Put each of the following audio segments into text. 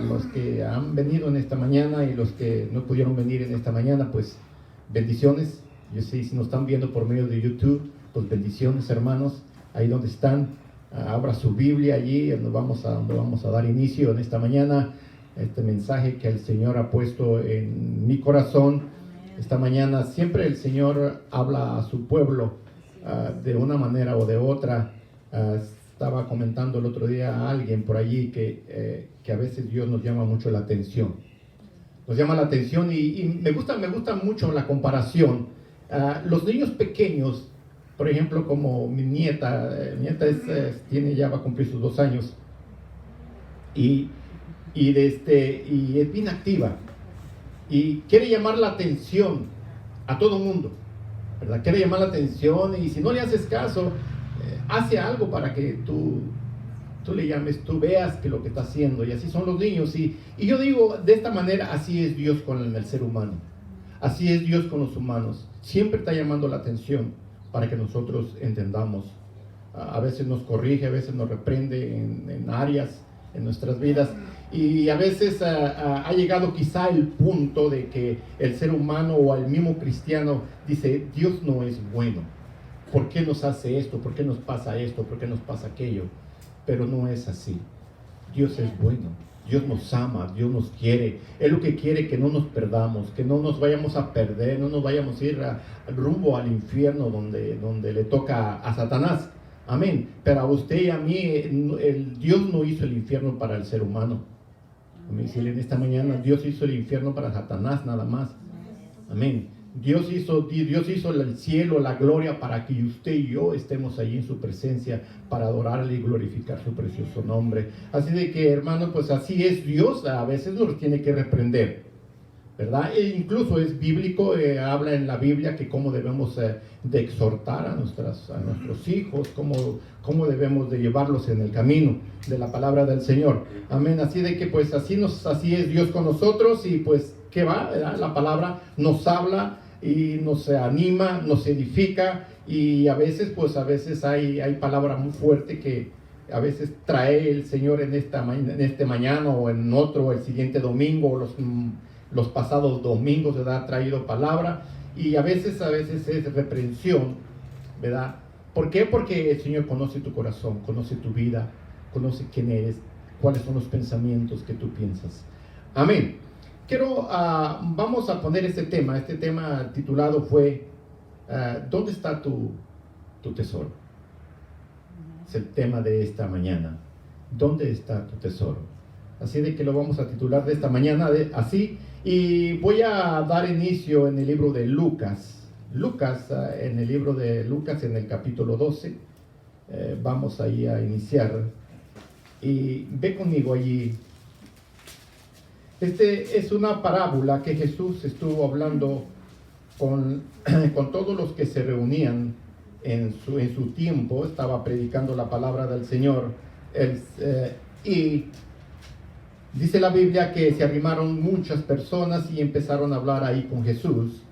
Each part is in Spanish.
los que han venido en esta mañana y los que no pudieron venir en esta mañana, pues bendiciones. Yo sé, si nos están viendo por medio de YouTube, pues bendiciones, hermanos, ahí donde están. Abra su Biblia allí, donde vamos a dar inicio en esta mañana, este mensaje que el Señor ha puesto en mi corazón. Esta mañana siempre el Señor habla a su pueblo de una manera o de otra. Estaba comentando el otro día a alguien por allí que a veces Dios nos llama mucho la atención. Nos llama la atención y me gusta mucho la comparación. Los niños pequeños, por ejemplo, como mi nieta va a cumplir sus 2 años y es bien activa y quiere llamar la atención a todo mundo, ¿verdad? Quiere llamar la atención y si no le haces caso, hace algo para que tú le llames, tú veas que lo que está haciendo, y así son los niños. Y yo digo, de esta manera, así es Dios con el ser humano, así es Dios con los humanos, siempre está llamando la atención para que nosotros entendamos. A veces nos corrige, a veces nos reprende en áreas en nuestras vidas, y a veces ha llegado quizá el punto de que el ser humano o el mismo cristiano dice, Dios no es bueno, ¿por qué nos hace esto? ¿Por qué nos pasa esto? ¿Por qué nos pasa aquello? Pero no es así. Dios es bueno, Dios nos ama, Dios nos quiere. Él lo que quiere que no nos perdamos, que no nos vayamos a perder, no nos vayamos a ir rumbo al infierno donde le toca a Satanás. Amén. Pero a usted y a mí, Dios no hizo el infierno para el ser humano. Amén. Si en esta mañana Dios hizo el infierno para Satanás nada más. Amén. Dios hizo el cielo, la gloria, para que usted y yo estemos allí en su presencia para adorarle y glorificar su precioso nombre. Así de que, hermano, pues así es Dios. A veces nos tiene que reprender, ¿verdad? E incluso es bíblico, habla en la Biblia que cómo debemos de exhortar a nuestros hijos, cómo debemos de llevarlos en el camino de la palabra del Señor. Amén. Así de que pues así es Dios con nosotros, y pues ¿qué va? ¿Verdad? La palabra nos habla y nos anima, nos edifica, y a veces hay palabra muy fuerte que a veces trae el Señor en este mañana o en otro, o el siguiente domingo, o los pasados domingos, ¿verdad? Ha traído palabra, y a veces es reprensión, ¿verdad? ¿Por qué? Porque el Señor conoce tu corazón, conoce tu vida, conoce quién eres, cuáles son los pensamientos que tú piensas. Amén. Vamos a poner este tema titulado fue, ¿dónde está tu tesoro? Es el tema de esta mañana, ¿dónde está tu tesoro? Así de que lo vamos a titular de esta mañana así, y voy a dar inicio en el libro de Lucas, en el libro de Lucas, en el capítulo 12, vamos ahí a iniciar, y ve conmigo allí. Es una parábola que Jesús estuvo hablando con todos los que se reunían en su tiempo. Estaba predicando la palabra del Señor, y dice la Biblia que se arrimaron muchas personas y empezaron a hablar ahí con Jesús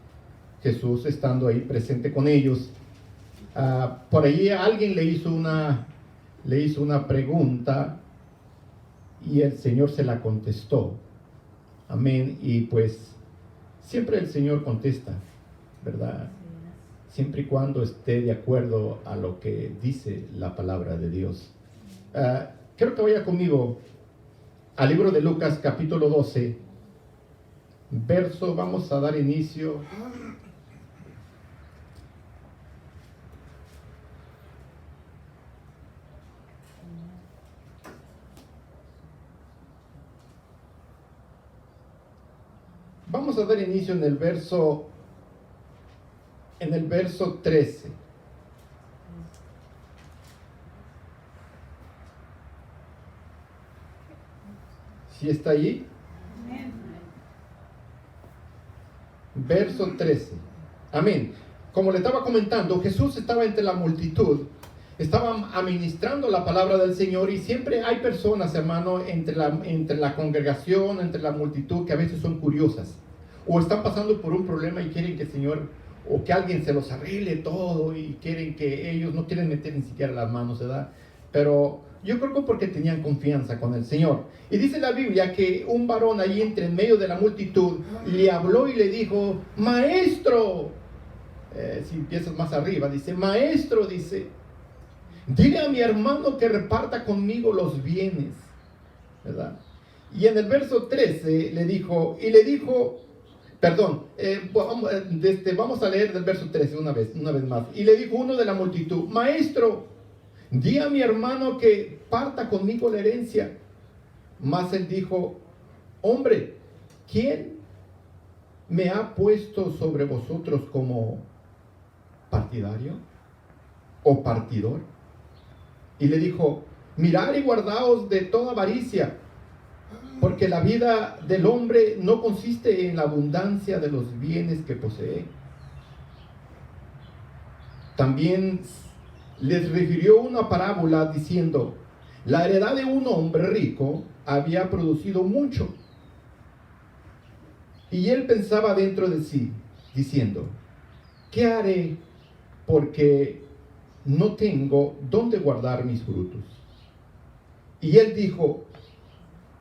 estando ahí presente con ellos. Por ahí alguien le hizo una pregunta y el Señor se la contestó. Amén. Y pues siempre el Señor contesta, ¿verdad? Siempre y cuando esté de acuerdo a lo que dice la palabra de Dios. Quiero que vaya conmigo al libro de Lucas, capítulo 12, vamos a dar inicio. Vamos a dar inicio en el verso 13. ¿Sí está allí? Verso 13. Amén. Como le estaba comentando, Jesús estaba entre la multitud, estaba administrando la palabra del Señor, y siempre hay personas, hermano, entre la congregación, entre la multitud, que a veces son curiosas o están pasando por un problema y quieren que el Señor o que alguien se los arregle todo, y quieren que ellos no quieren meter ni siquiera las manos, ¿verdad? Pero Yo creo que porque tenían confianza con el Señor. Y dice la Biblia que un varón ahí entre en medio de la multitud le habló y le dijo: maestro, si empiezas más arriba, dice: maestro, dice, dile a mi hermano que reparta conmigo los bienes, ¿verdad? Y en el verso 13 vamos a leer del verso 13 una vez más. Y le dijo uno de la multitud: maestro, di a mi hermano que parta conmigo la herencia. Mas él dijo: hombre, ¿quién me ha puesto sobre vosotros como partidario o partidor? Y le dijo: mirad y guardaos de toda avaricia, porque la vida del hombre no consiste en la abundancia de los bienes que posee. También les refirió una parábola diciendo: la heredad de un hombre rico había producido mucho. Y él pensaba dentro de sí, diciendo: ¿qué haré? Porque no tengo dónde guardar mis frutos. Y él dijo: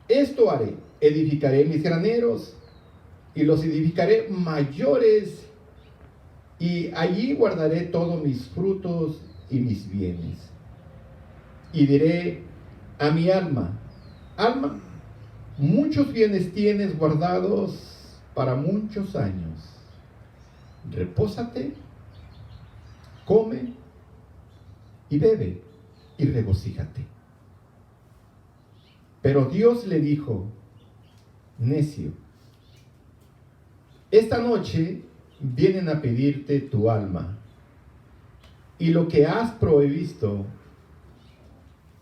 esto haré, edificaré mis graneros y los edificaré mayores, y allí guardaré todos mis frutos y mis bienes. Y diré a mi alma: alma, muchos bienes tienes guardados para muchos años. Repósate, come y bebe y regocíjate. Pero Dios le dijo: necio, esta noche vienen a pedirte tu alma, y lo que has provisto,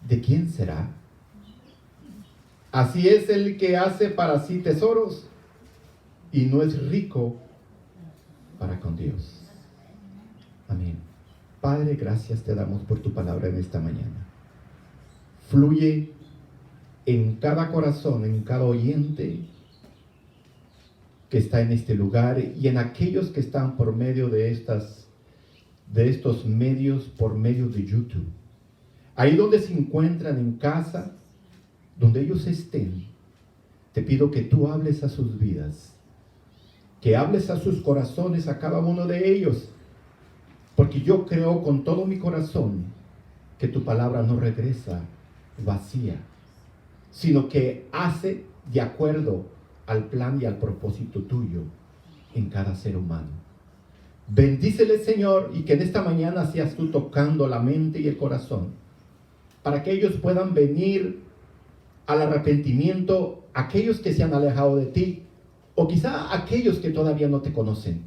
¿de quién será? Así es el que hace para sí tesoros y no es rico para con Dios. Amén. Padre, gracias te damos por tu palabra en esta mañana. Fluye en cada corazón, en cada oyente que está en este lugar y en aquellos que están por medio de estos medios, por medio de YouTube. Ahí donde se encuentran en casa, donde ellos estén, te pido que tú hables a sus vidas, que hables a sus corazones, a cada uno de ellos, porque yo creo con todo mi corazón que tu palabra no regresa vacía, sino que hace de acuerdo al plan y al propósito tuyo en cada ser humano. Bendícele, Señor, y que en esta mañana seas tú tocando la mente y el corazón, para que ellos puedan venir al arrepentimiento, aquellos que se han alejado de ti, o quizá aquellos que todavía no te conocen.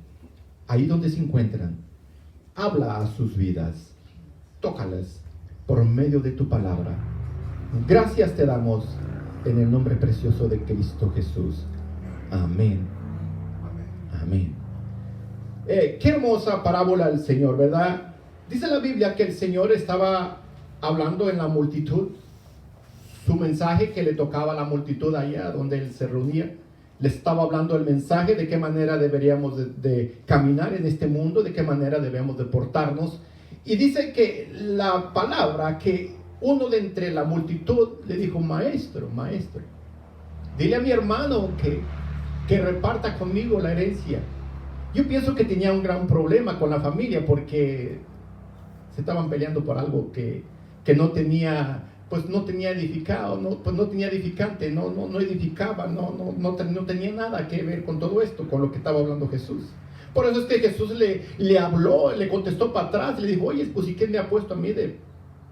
Ahí donde se encuentran, habla a sus vidas, tócalas por medio de tu palabra. Gracias te damos en el nombre precioso de Cristo Jesús. Amén. Amén. Qué hermosa parábola el Señor, ¿verdad? Dice la Biblia que el Señor estaba hablando en la multitud. Su mensaje que le tocaba a la multitud allá donde él se reunía, le estaba hablando el mensaje de qué manera deberíamos de caminar en este mundo, de qué manera debemos de portarnos. Y dice que la palabra que uno de entre la multitud le dijo: maestro, maestro, dile a mi hermano que reparta conmigo la herencia. Yo pienso que tenía un gran problema con la familia porque se estaban peleando por algo que no tenía, pues no tenía edificado, no tenía edificante, no edificaba, no tenía nada que ver con todo esto, con lo que estaba hablando Jesús. Por eso es que Jesús le habló, le contestó para atrás, le dijo: oye, pues ¿y quién me ha puesto a mí de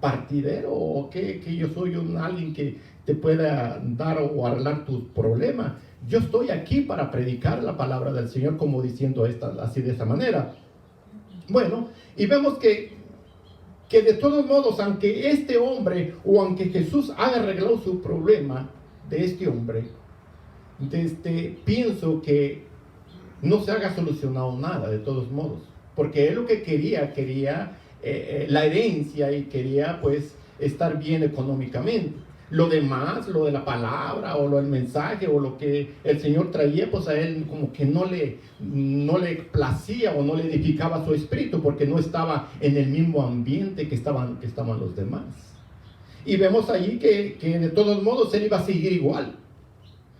partidero? ¿O que yo soy alguien que te pueda dar o arreglar tus problemas? Yo estoy aquí para predicar la palabra del Señor, como diciendo así de esa manera. Bueno, y vemos que de todos modos, aunque este hombre, o aunque Jesús haya arreglado su problema de este hombre, pienso que no se haya solucionado nada de todos modos, porque él lo que quería la herencia, y quería pues estar bien económicamente. Lo demás, lo de la palabra o lo del mensaje o lo que el Señor traía, pues a él como que no le placía o no le edificaba su espíritu, porque no estaba en el mismo ambiente que estaban los demás. Y vemos ahí que de todos modos él iba a seguir igual.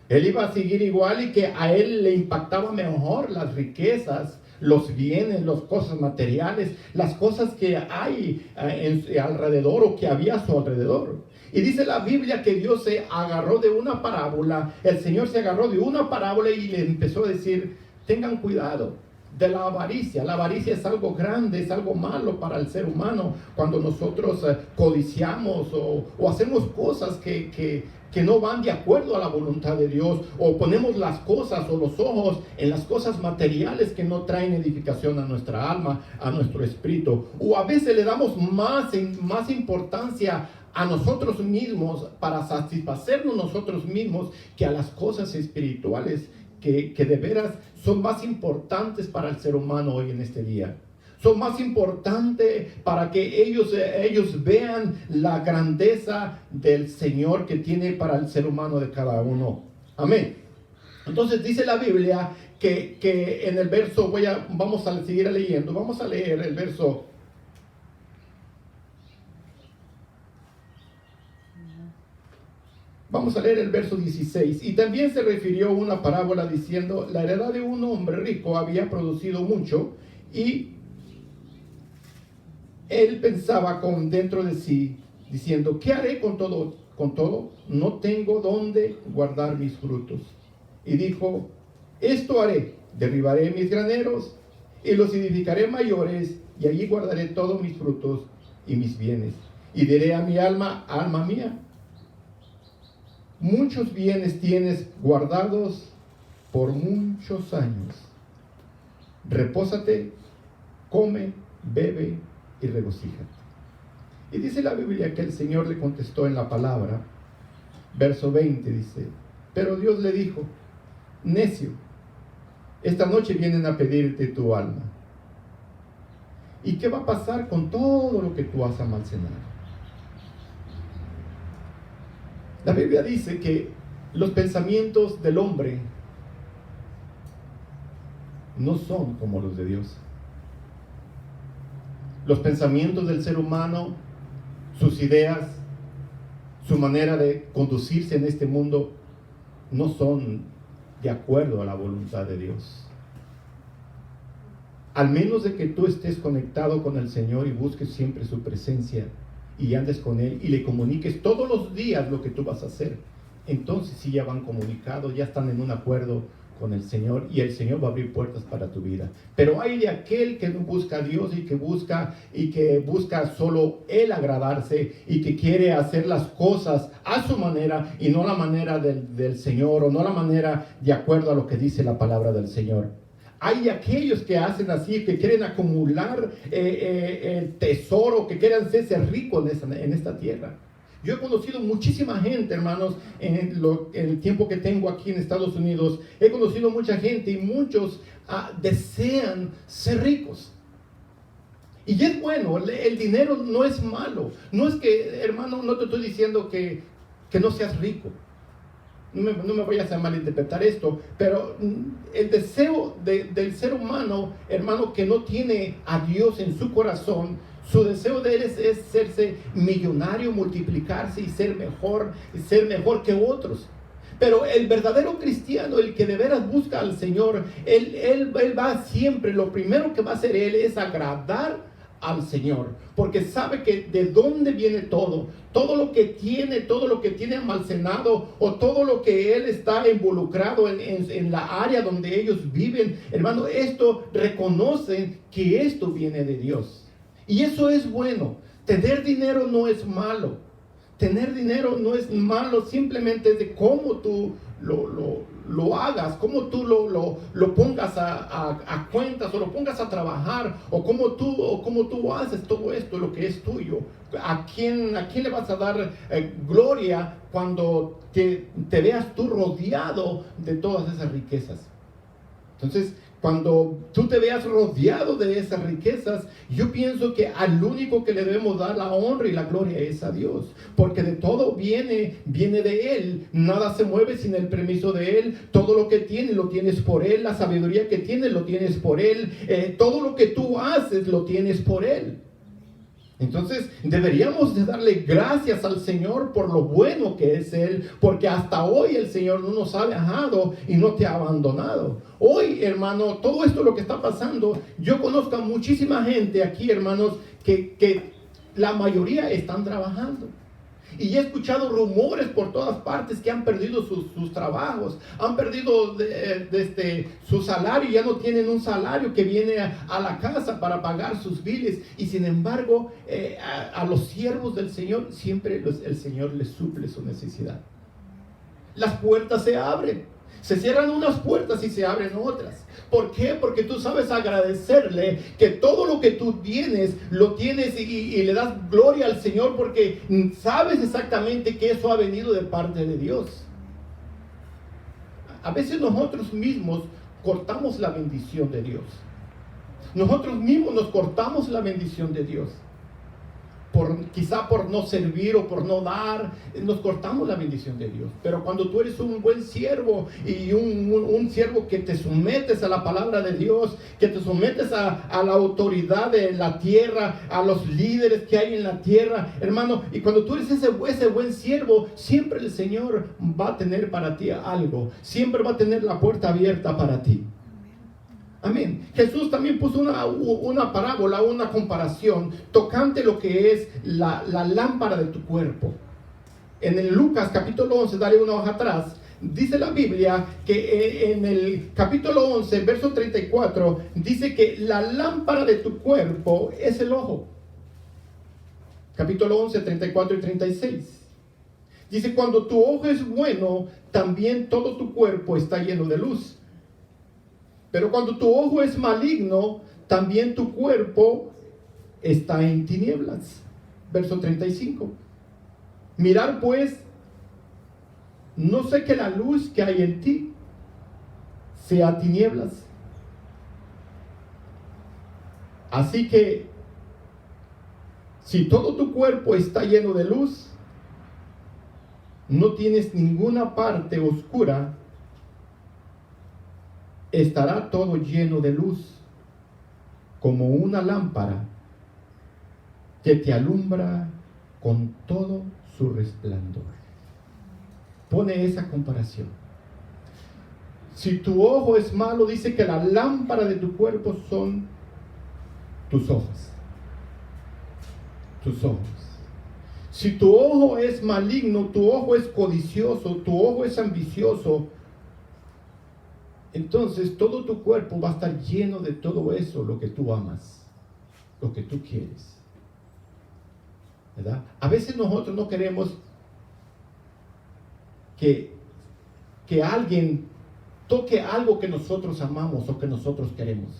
Él iba a seguir igual y que a él le impactaba mejor las riquezas, los bienes, las cosas materiales, las cosas que hay alrededor o que había a su alrededor. Y dice la Biblia que Dios se agarró de una parábola, el Señor se agarró de una parábola y le empezó a decir, tengan cuidado de la avaricia. La avaricia es algo grande, es algo malo para el ser humano. Cuando nosotros codiciamos o hacemos cosas que no van de acuerdo a la voluntad de Dios, o ponemos las cosas o los ojos en las cosas materiales que no traen edificación a nuestra alma, a nuestro espíritu, o a veces le damos más importancia a nosotros mismos para satisfacernos nosotros mismos que a las cosas espirituales que de veras son más importantes para el ser humano hoy en este día. Son más importantes para que ellos vean la grandeza del Señor que tiene para el ser humano de cada uno. Amén. Entonces dice la Biblia que en el verso, vamos a seguir leyendo, vamos a leer el verso. Vamos a leer el verso 16. Y también se refirió una parábola diciendo, la heredad de un hombre rico había producido mucho y él pensaba dentro de sí, diciendo, ¿qué haré con todo? No tengo dónde guardar mis frutos. Y dijo, esto haré, derribaré mis graneros y los edificaré mayores, y allí guardaré todos mis frutos y mis bienes. Y diré a mi alma, alma mía, muchos bienes tienes guardados por muchos años. Repósate, come, bebe y regocíjate. Y dice la Biblia que el Señor le contestó en la palabra, verso 20 dice, pero Dios le dijo, necio, esta noche vienen a pedirte tu alma. ¿Y qué va a pasar con todo lo que tú has almacenado? La Biblia dice que los pensamientos del hombre no son como los de Dios. Los pensamientos del ser humano, sus ideas, su manera de conducirse en este mundo, no son de acuerdo a la voluntad de Dios. Al menos de que tú estés conectado con el Señor y busques siempre su presencia y andes con Él y le comuniques todos los días lo que tú vas a hacer, entonces sí ya van comunicados, ya están en un acuerdo con el Señor y el Señor va a abrir puertas para tu vida. Pero hay de aquel que no busca a Dios y que busca solo Él agradarse y que quiere hacer las cosas a su manera y no la manera del Señor, o no la manera de acuerdo a lo que dice la palabra del Señor. Hay aquellos que hacen así, que quieren acumular el tesoro, que quieren hacerse ricos en esta tierra. Yo he conocido muchísima gente, hermanos, en el tiempo que tengo aquí en Estados Unidos. He conocido mucha gente y muchos desean ser ricos. Y es bueno, el dinero no es malo. No es que, hermano, no te estoy diciendo que no seas rico. No me vayas a malinterpretar esto, pero el deseo del ser humano, hermano, que no tiene a Dios en su corazón, su deseo de él es serse millonario, multiplicarse y ser mejor que otros. Pero el verdadero cristiano, el que de veras busca al Señor, él va siempre, lo primero que va a hacer él es agradar al Señor, porque sabe que de dónde viene todo lo que tiene almacenado, o todo lo que él está involucrado en la área donde ellos viven, hermano, esto reconocen que esto viene de Dios. Y eso es bueno. Tener dinero no es malo. Tener dinero no es malo, simplemente es de cómo tú lo hagas, cómo tú lo pongas a cuentas, o lo pongas a trabajar, o cómo tú haces todo esto, lo que es tuyo. ¿A quién le vas a dar gloria cuando te veas tú rodeado de todas esas riquezas? Entonces, cuando tú te veas rodeado de esas riquezas, yo pienso que al único que le debemos dar la honra y la gloria es a Dios, porque de todo viene de Él. Nada se mueve sin el permiso de Él. Todo lo que tienes lo tienes por Él. La sabiduría que tienes lo tienes por Él. Todo lo que tú haces lo tienes por Él. Entonces deberíamos de darle gracias al Señor por lo bueno que es Él, porque hasta hoy el Señor no nos ha dejado y no te ha abandonado. Hoy, hermano, todo esto lo que está pasando, yo conozco a muchísima gente aquí, hermanos, que la mayoría están trabajando. Y he escuchado rumores por todas partes que han perdido sus trabajos, han perdido su salario, ya no tienen un salario que viene a la casa para pagar sus biles. Y sin embargo, a los siervos del Señor, siempre el Señor les suple su necesidad. Las puertas se abren. Se cierran unas puertas y se abren otras. ¿Por qué? Porque tú sabes agradecerle que todo lo que tú tienes, lo tienes y le das gloria al Señor, porque sabes exactamente que eso ha venido de parte de Dios. A veces nosotros mismos cortamos la bendición de Dios. Nosotros mismos nos cortamos la bendición de Dios. Quizá por no servir o por no dar, nos cortamos la bendición de Dios. Pero cuando tú eres un buen siervo y un siervo que te sometes a la palabra de Dios, que te sometes a la autoridad de la tierra, a los líderes que hay en la tierra, hermano, y cuando tú eres ese buen siervo, siempre el Señor va a tener para ti algo, siempre va a tener la puerta abierta para ti. Amén. Jesús también puso una parábola, una comparación tocante lo que es la lámpara de tu cuerpo. En el Lucas capítulo 11, dale una hoja atrás, dice la Biblia que en el capítulo 11, verso 34, dice que la lámpara de tu cuerpo es el ojo. Capítulo 11, 34 y 36. Dice, cuando tu ojo es bueno, también todo tu cuerpo está lleno de luz. Pero cuando tu ojo es maligno, también tu cuerpo está en tinieblas. Verso 35. Mirar pues, no sé que la luz que hay en ti sea tinieblas. Así que, si todo tu cuerpo está lleno de luz, no tienes ninguna parte oscura, estará todo lleno de luz, como una lámpara que te alumbra con todo su resplandor. Pone esa comparación. Si tu ojo es malo, dice que la lámpara de tu cuerpo son tus ojos. Tus ojos. Si tu ojo es maligno, tu ojo es codicioso, tu ojo es ambicioso, entonces todo tu cuerpo va a estar lleno de todo eso, lo que tú amas, lo que tú quieres, ¿verdad? A veces nosotros no queremos que alguien toque algo que nosotros amamos o que nosotros queremos,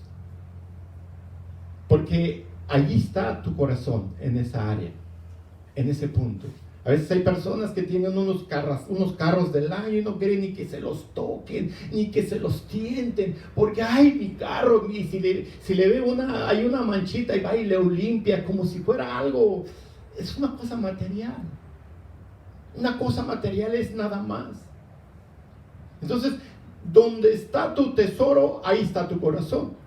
porque allí está tu corazón, en esa área, en ese punto. A veces hay personas que tienen unos carros del año y no quieren ni que se los toquen, ni que se los tienten, porque ay, mi carro, y si le ve hay una manchita y va y le limpia como si fuera algo. Es una cosa material. Una cosa material es nada más. Entonces, donde está tu tesoro, ahí está tu corazón.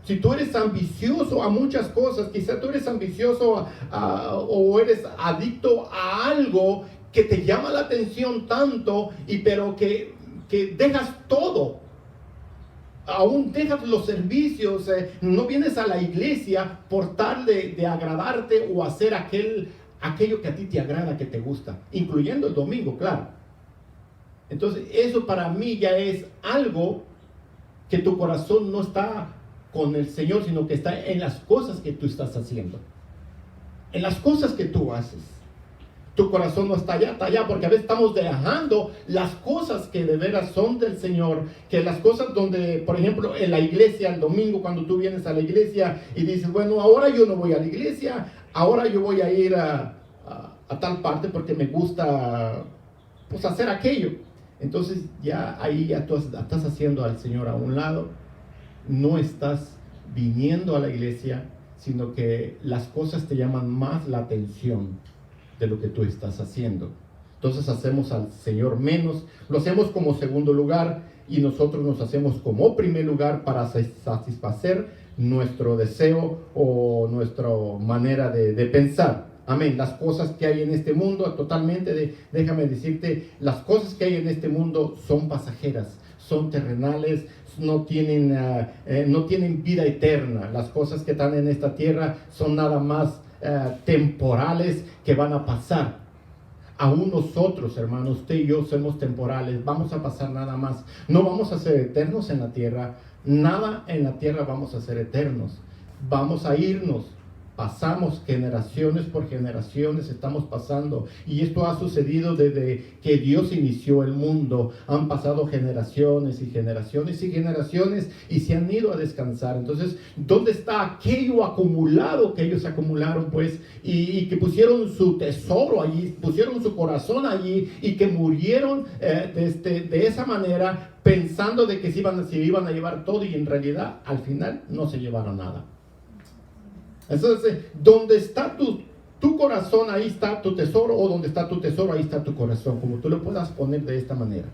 Si tú eres ambicioso a muchas cosas, quizá tú eres ambicioso o eres adicto a algo que te llama la atención tanto, pero que dejas todo. Aún dejas los servicios, no vienes a la iglesia por tal de agradarte o hacer aquello que a ti te agrada, que te gusta, incluyendo el domingo, claro. Entonces, eso para mí ya es algo que tu corazón no está con el Señor, sino que está en las cosas que tú estás haciendo, en las cosas que tú haces. Tu corazón no está allá, porque a veces estamos dejando las cosas que de veras son del Señor, que las cosas donde, por ejemplo, en la iglesia, el domingo, cuando tú vienes a la iglesia y dices, bueno, ahora yo no voy a la iglesia, ahora yo voy a ir a tal parte porque me gusta pues hacer aquello. Entonces ya ahí ya tú estás haciendo al Señor a un lado, no estás viniendo a la iglesia, sino que las cosas te llaman más la atención de lo que tú estás haciendo. Entonces hacemos al Señor menos, lo hacemos como segundo lugar y nosotros nos hacemos como primer lugar para satisfacer nuestro deseo o nuestra manera de pensar. Amén. Las cosas que hay en este mundo, déjame decirte, las cosas que hay en este mundo son pasajeras, son terrenales, no tienen vida eterna. Las cosas que están en esta tierra son nada más temporales que van a pasar. Aún nosotros, hermanos, usted y yo somos temporales, vamos a pasar nada más. No vamos a ser eternos en la tierra, nada en la tierra vamos a ser eternos. Vamos a irnos. Pasamos generaciones por generaciones, estamos pasando, y esto ha sucedido desde que Dios inició el mundo. Han pasado generaciones y generaciones y generaciones y se han ido a descansar. Entonces, ¿dónde está aquello acumulado que ellos acumularon, pues, y que pusieron su tesoro allí, pusieron su corazón allí, y que murieron de esa manera, pensando de que se iban a llevar todo, y en realidad al final no se llevaron nada? Entonces, donde está tu corazón, ahí está tu tesoro, o donde está tu tesoro, ahí está tu corazón, como tú lo puedas poner de esta manera.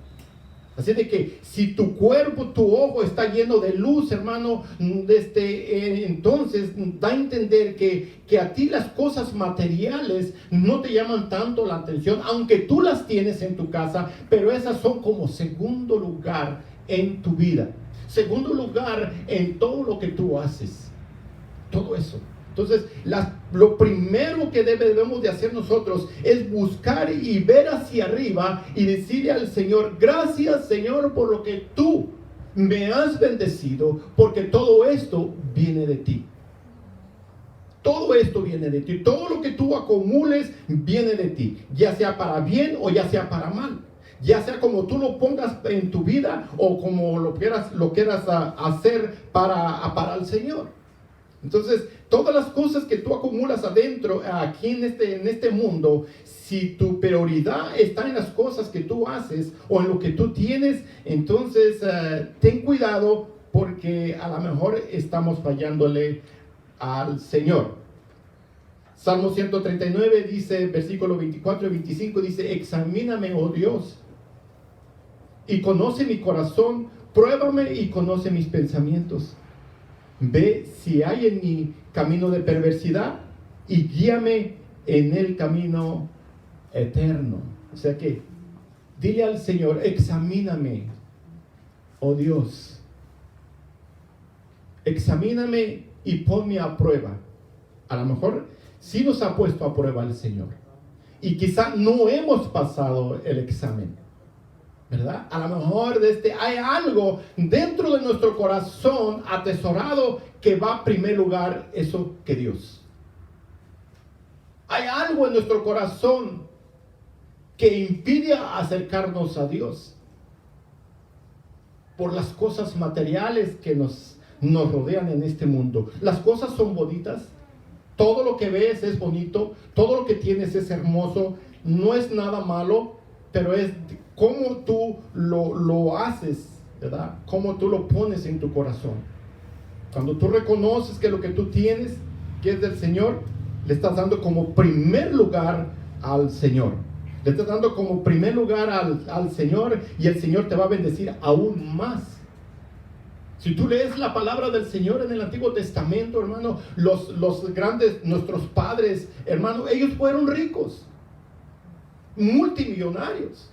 Así de que si tu cuerpo, tu ojo está lleno de luz, hermano, entonces da a entender que a ti las cosas materiales no te llaman tanto la atención, aunque tú las tienes en tu casa, pero esas son como segundo lugar en tu vida, segundo lugar en todo lo que tú haces, todo eso. Entonces, lo primero que debemos de hacer nosotros es buscar y ver hacia arriba y decirle al Señor: gracias, Señor, por lo que tú me has bendecido, porque todo esto viene de ti. Todo esto viene de ti. Todo lo que tú acumules viene de ti, ya sea para bien o ya sea para mal. Ya sea como tú lo pongas en tu vida o como lo quieras hacer para el Señor. Entonces, todas las cosas que tú acumulas adentro, aquí en este mundo, si tu prioridad está en las cosas que tú haces o en lo que tú tienes, entonces ten cuidado, porque a lo mejor estamos fallándole al Señor. Salmo 139 dice, versículo 24 y 25, dice: examíname, oh Dios, y conoce mi corazón, pruébame y conoce mis pensamientos. Ve si hay en mi camino de perversidad y guíame en el camino eterno. O sea que dile al Señor: examíname, oh Dios, examíname y ponme a prueba. A lo mejor sí nos ha puesto a prueba el Señor, y quizá no hemos pasado el examen, ¿verdad? A lo mejor hay algo dentro de nuestro corazón atesorado que va a primer lugar eso que Dios. Hay algo en nuestro corazón que impide acercarnos a Dios por las cosas materiales que nos rodean en este mundo. Las cosas son bonitas, todo lo que ves es bonito, todo lo que tienes es hermoso, no es nada malo, pero es cómo tú lo haces, ¿verdad? Cómo tú lo pones en tu corazón. Cuando tú reconoces que lo que tú tienes, que es del Señor, le estás dando como primer lugar al Señor. Le estás dando como primer lugar al Señor, y el Señor te va a bendecir aún más. Si tú lees la palabra del Señor en el Antiguo Testamento, hermano, los grandes, nuestros padres, hermano, ellos fueron ricos, multimillonarios.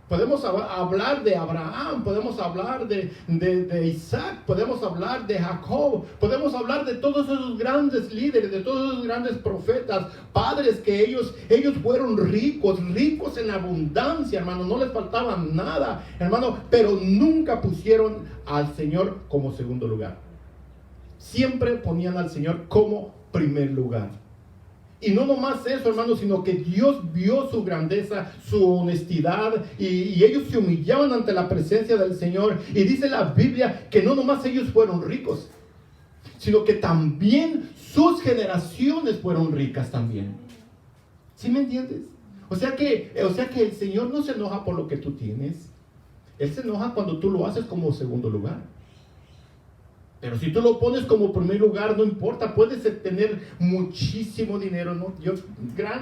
Podemos hablar de Abraham, podemos hablar de Isaac, podemos hablar de Jacob, podemos hablar de todos esos grandes líderes, de todos esos grandes profetas, padres que ellos fueron ricos en abundancia, hermano, no les faltaba nada, hermano, pero nunca pusieron al Señor como segundo lugar. Siempre ponían al Señor como primer lugar. Y no nomás eso, hermano, sino que Dios vio su grandeza, su honestidad, y ellos se humillaban ante la presencia del Señor. Y dice la Biblia que no nomás ellos fueron ricos, sino que también sus generaciones fueron ricas también. ¿Sí me entiendes? O sea que el Señor no se enoja por lo que tú tienes. Él se enoja cuando tú lo haces como segundo lugar. Pero si tú lo pones como primer lugar, no importa, puedes tener muchísimo dinero, ¿no?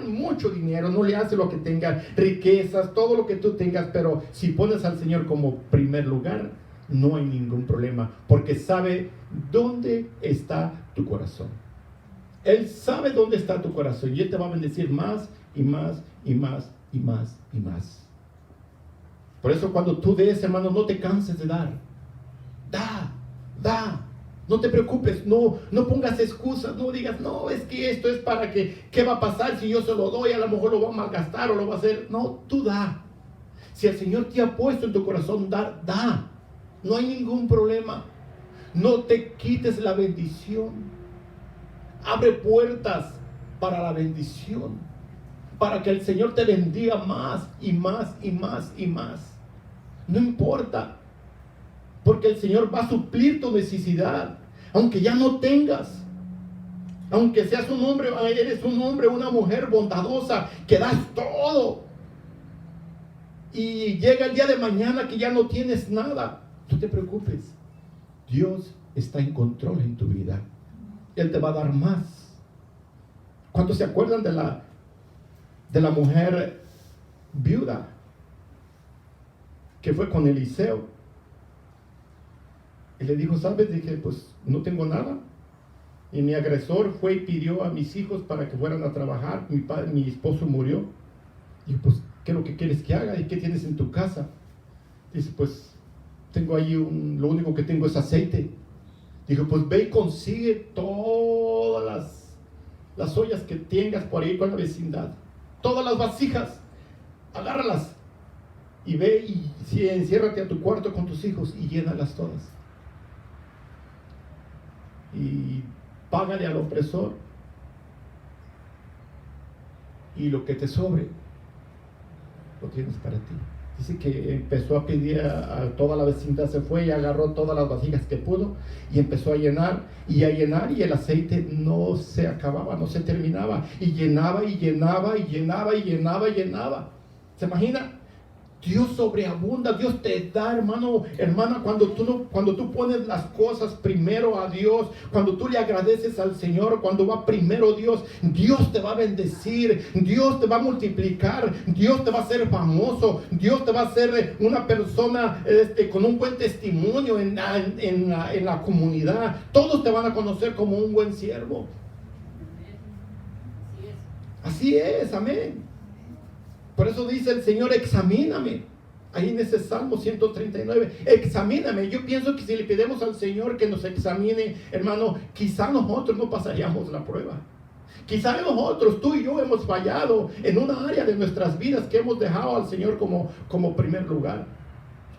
Mucho dinero, no le hace lo que tengas, riquezas, todo lo que tú tengas, pero si pones al Señor como primer lugar, no hay ningún problema, porque sabe dónde está tu corazón. Él sabe dónde está tu corazón y Él te va a bendecir más y más y más y más y más. Por eso cuando tú des, hermano, no te canses de dar. Da. No te preocupes, no pongas excusas, no digas, no, es que esto es para que, ¿qué va a pasar si yo se lo doy? A lo mejor lo va a malgastar o lo va a hacer. No, tú da. Si el Señor te ha puesto en tu corazón dar, da. No hay ningún problema. No te quites la bendición. Abre puertas para la bendición, para que el Señor te bendiga más y más y más y más. No importa, porque el Señor va a suplir tu necesidad, aunque ya no tengas. Aunque seas un hombre, eres un hombre, una mujer bondadosa, que das todo. Y llega el día de mañana que ya no tienes nada. No te preocupes. Dios está en control en tu vida. Él te va a dar más. ¿Cuántos se acuerdan de la mujer viuda que fue con Eliseo? Y le dijo, ¿sabes? Dije, pues no tengo nada. Y mi agresor fue y pidió a mis hijos para que fueran a trabajar. Mi esposo murió. Y pues, ¿qué es lo que quieres que haga? ¿Y qué tienes en tu casa? Dice, pues tengo ahí lo único que tengo es aceite. Dijo, pues ve y consigue todas las ollas que tengas por ahí con la vecindad. Todas las vasijas, agárralas. Y ve y enciérrate a tu cuarto con tus hijos y llénalas todas. Y págale al opresor. Y lo que te sobre, lo tienes para ti. Dice que empezó a pedir a toda la vecindad, se fue y agarró todas las vasijas que pudo y empezó a llenar, y el aceite no se acababa, no se terminaba, y llenaba y llenaba y llenaba y llenaba y llenaba. ¿Se imagina? Dios sobreabunda, Dios te da, hermano, hermana, cuando tú pones las cosas primero a Dios, cuando tú le agradeces al Señor, cuando va primero Dios, Dios te va a bendecir, Dios te va a multiplicar, Dios te va a hacer famoso, Dios te va a hacer una persona con un buen testimonio en la comunidad. Todos te van a conocer como un buen siervo. Así es, amén. Por eso dice el Señor, examíname. Ahí en ese Salmo 139, examíname. Yo pienso que si le pedimos al Señor que nos examine, hermano, quizá nosotros no pasaríamos la prueba. Quizá nosotros, tú y yo, hemos fallado en una área de nuestras vidas que hemos dejado al Señor como primer lugar.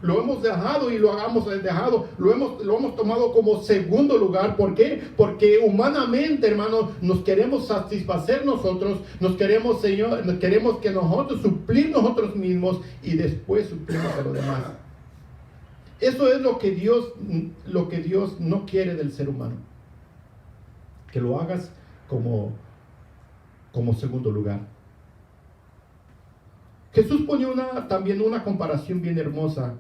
Lo hemos dejado y lo hemos tomado como segundo lugar. ¿Por qué? Porque humanamente, hermano, nos queremos satisfacer nosotros, queremos que nosotros suplir nosotros mismos y después suplimos a los demás. Eso es lo que Dios no quiere del ser humano. Que lo hagas como segundo lugar. Jesús pone también una comparación bien hermosa.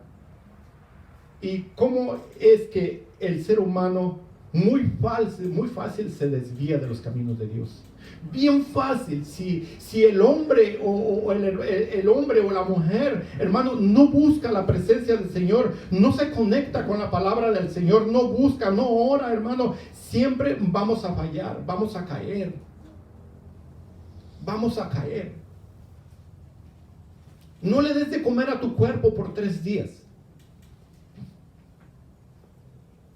Y cómo es que el ser humano muy fácil se desvía de los caminos de Dios. Bien fácil. Si el hombre el hombre o la mujer, hermano, no busca la presencia del Señor, no se conecta con la palabra del Señor, no busca, no ora, hermano, siempre vamos a fallar, vamos a caer. Vamos a caer. No le des de comer a tu cuerpo por 3 días.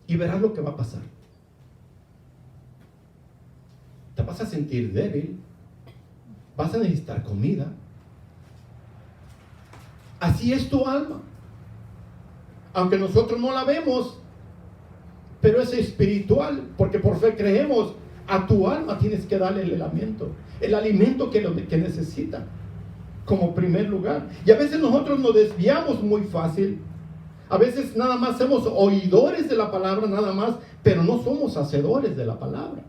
Y verás lo que va a pasar. Te vas a sentir débil. Vas a necesitar comida. Así es tu alma. Aunque nosotros no la vemos, pero es espiritual, porque por fe creemos. A tu alma tienes que darle el alimento que necesita como primer lugar. Y a veces nosotros nos desviamos muy fácil. A veces nada más somos oidores de la palabra, nada más, pero no somos hacedores de la palabra.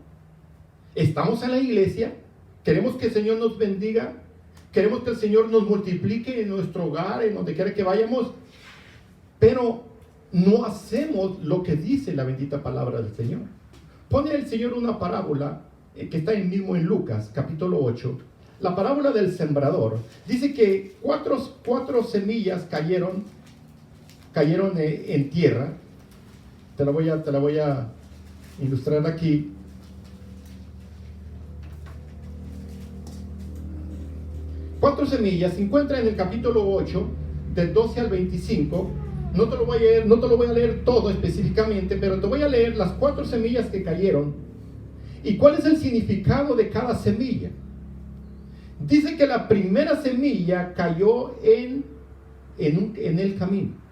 Estamos en la iglesia, queremos que el Señor nos bendiga, queremos que el Señor nos multiplique en nuestro hogar, en donde quiera que vayamos, pero no hacemos lo que dice la bendita palabra del Señor. Pone el Señor una parábola que está mismo en Lucas, capítulo 8, la parábola del sembrador. Dice que cuatro semillas cayeron cayeron en tierra. Te la voy a ilustrar aquí. Cuatro semillas se encuentra en el capítulo 8, del 12 al 25. No te lo voy a leer todo específicamente, pero te voy a leer las 4 semillas que cayeron y cuál es el significado de cada semilla. Dice que la primera semilla cayó en el camino.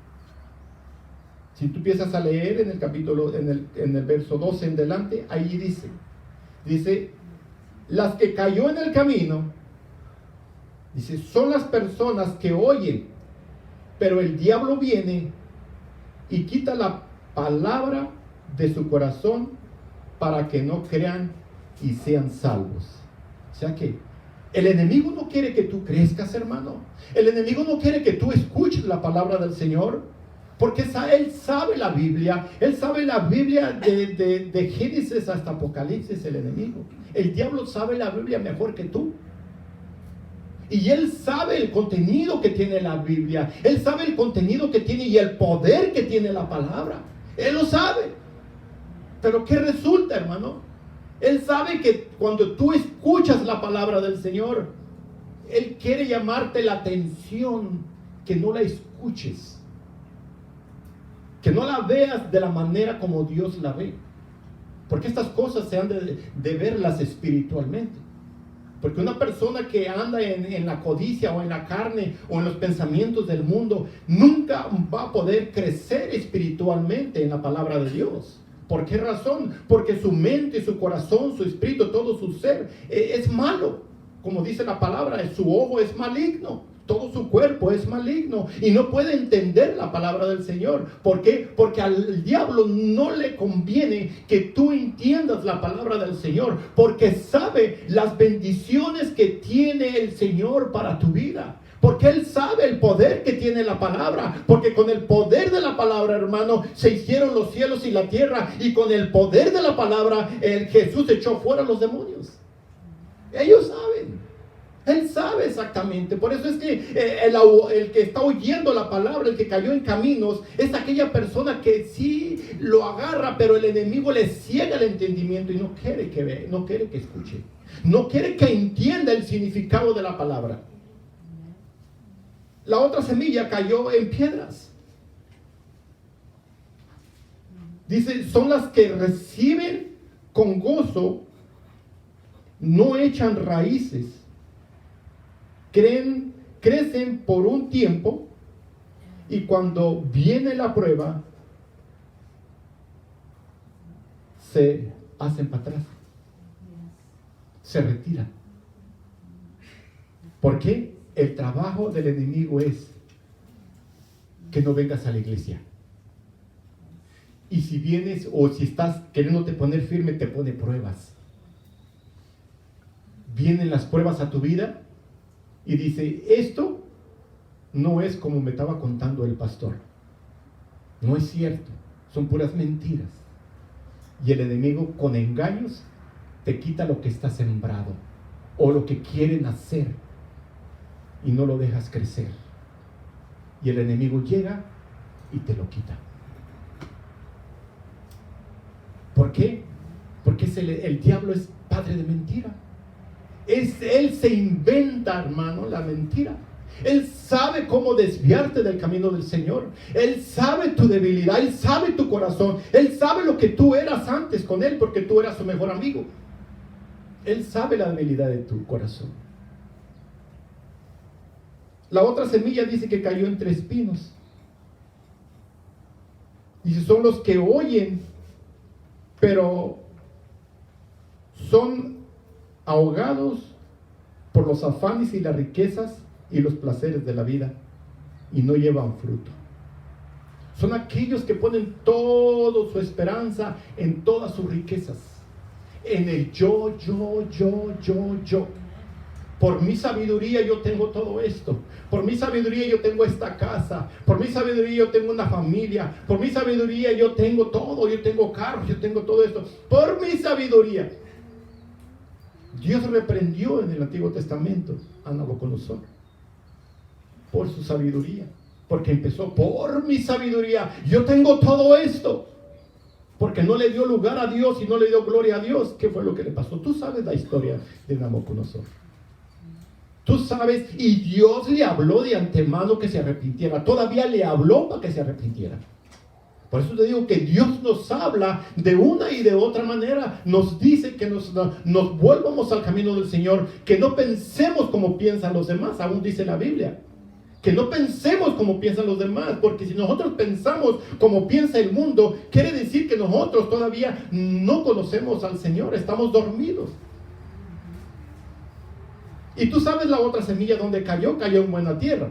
Si tú empiezas a leer en el capítulo, en el verso 12 en delante, ahí dice, las que cayó en el camino, dice, son las personas que oyen, pero el diablo viene y quita la palabra de su corazón para que no crean y sean salvos. O sea que el enemigo no quiere que tú crezcas, hermano. El enemigo no quiere que tú escuches la palabra del Señor. Porque él sabe la Biblia. Él sabe la Biblia de Génesis hasta Apocalipsis, el enemigo. El diablo sabe la Biblia mejor que tú. Y él sabe el contenido que tiene la Biblia. Él sabe el contenido que tiene y el poder que tiene la palabra. Él lo sabe. Pero ¿qué resulta, hermano? Él sabe que cuando tú escuchas la palabra del Señor, Él quiere llamarte la atención, que no la escuches. Que no la veas de la manera como Dios la ve. Porque estas cosas se han de verlas espiritualmente. Porque una persona que anda en la codicia o en la carne o en los pensamientos del mundo nunca va a poder crecer espiritualmente en la palabra de Dios. ¿Por qué razón? Porque su mente, su corazón, su espíritu, todo su ser es malo. Como dice la palabra, su ojo es maligno. Todo su cuerpo es maligno y no puede entender la palabra del Señor. ¿Por qué? Porque al diablo no le conviene que tú entiendas la palabra del Señor, porque sabe las bendiciones que tiene el Señor para tu vida. Porque Él sabe el poder que tiene la palabra. Porque con el poder de la palabra, hermano, se hicieron los cielos y la tierra. Y con el poder de la palabra, Jesús echó fuera los demonios. Ellos saben. Él sabe exactamente. Por eso es que el que está oyendo la palabra, el que cayó en caminos, es aquella persona que sí lo agarra, pero el enemigo le ciega el entendimiento y no quiere que vea, no quiere que escuche, no quiere que entienda el significado de la palabra. La otra semilla cayó en piedras. Dice, son las que reciben con gozo, no echan raíces. Crecen por un tiempo y cuando viene la prueba se hacen para atrás, se retiran. ¿Por qué? El trabajo del enemigo es que no vengas a la iglesia. Y si vienes o si estás queriéndote poner firme, te pone pruebas. Vienen las pruebas a tu vida y dice, esto no es como me estaba contando el pastor. No es cierto, son puras mentiras. Y el enemigo con engaños te quita lo que está sembrado o lo que quieren hacer y no lo dejas crecer. Y el enemigo llega y te lo quita. ¿Por qué? Porque el diablo es padre de mentira. Él se inventa, hermano, la mentira. Él sabe cómo desviarte del camino del Señor. Él sabe tu debilidad, Él sabe tu corazón. Él sabe lo que tú eras antes con Él, porque tú eras su mejor amigo. Él sabe la debilidad de tu corazón. La otra semilla dice que cayó entre espinos. Dice, son los que oyen, pero son ahogados por los afanes y las riquezas y los placeres de la vida y no llevan fruto. Son aquellos que ponen toda su esperanza en todas sus riquezas, en el yo. Por mi sabiduría yo tengo todo esto. Por mi sabiduría yo tengo esta casa. Por mi sabiduría yo tengo una familia. Por mi sabiduría yo tengo todo. Yo tengo carros, yo tengo todo esto. Por mi sabiduría. Dios reprendió en el Antiguo Testamento a Nabucodonosor por su sabiduría. Porque empezó por mi sabiduría. Yo tengo todo esto. Porque no le dio lugar a Dios y no le dio gloria a Dios. ¿Qué fue lo que le pasó? Tú sabes la historia de Nabucodonosor. Tú sabes, y Dios le habló de antemano que se arrepintiera. Todavía le habló para que se arrepintiera. Por eso te digo que Dios nos habla de una y de otra manera. Nos dice que nos volvamos al camino del Señor. Que no pensemos como piensan los demás. Aún dice la Biblia. Que no pensemos como piensan los demás. Porque si nosotros pensamos como piensa el mundo, quiere decir que nosotros todavía no conocemos al Señor. Estamos dormidos. Y tú sabes la otra semilla donde cayó en buena tierra.